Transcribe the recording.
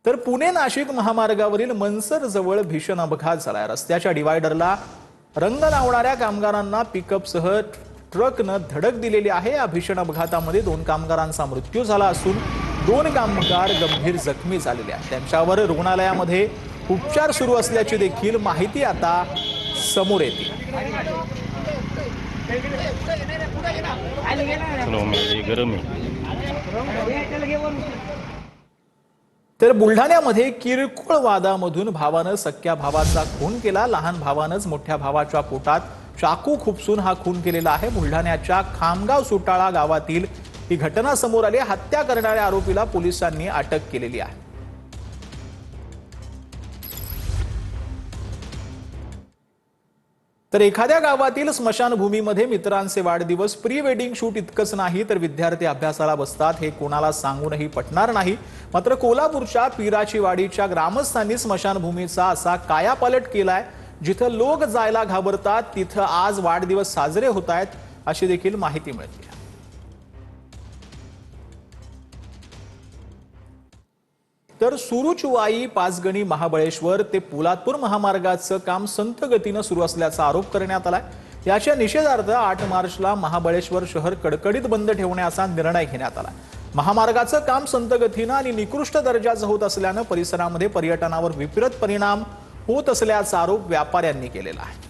तर पुणे नाशिक महामार्गावरील मनसर जवळ भीषण अपघात झालाय। रस्त्याच्या डिवायडरला रंग लावणाऱ्या कामगारांना पिकअपसह ट्रकनं धडक दिलेली आहे। या भीषण अपघातामध्ये 2 कामगारांचा मृत्यू झाला असून 2 कामगार गंभीर जखमी झालेले आहेत। त्यांच्यावर रुग्णालयामध्ये उपचार सुरू असल्याची देखील माहिती आता समोर येते। तर बुलढाण्यामध्ये किरकोळ वादामधून भावानं सख्या भावाचा खून केला। लहान भावानंच मोठ्या भावाच्या पोटात चाकू खुपसून हा खून केलेला आहे। बुलढाण्याच्या खामगाव सुटाळा गावातील ही घटना समोर आली। हत्या करणाऱ्या आरोपीला पोलिसांनी अटक केलेली आहे। तर एखाद्या गावातील स्मशानभूमीमध्ये मित्रांचे वाढदिवस प्री वेडिंग शूट इतकंच नाही तर विद्यार्थी अभ्यासाला बसतात हे कोणाला सांगूनही पटणार नाही। मात्र कोल्हापूरच्या पीराची वाडीच्या ग्रामस्थांनी स्मशानभूमीचा असा कायापालट केलाय। जिथं लोक जायला घाबरतात तिथं आज वाढदिवस साजरे होत आहेत अशी देखील माहिती मिळते। तर सुरुचुवाई पाचगणी महाबळेश्वर ते पोलादपूर महामार्गाचं काम संत गतीनं सुरू असल्याचा आरोप करण्यात आलाय। याच्या निषेधार्थ 8 मार्चला महाबळेश्वर शहर कडकडीत बंद ठेवण्याचा निर्णय घेण्यात आला। महामार्गाचं काम संत गतीनं आणि निकृष्ट दर्जाचं होत असल्यानं परिसरामध्ये पर्यटनावर विपरीत परिणाम होत असल्याचा आरोप व्यापाऱ्यांनी केलेला आहे।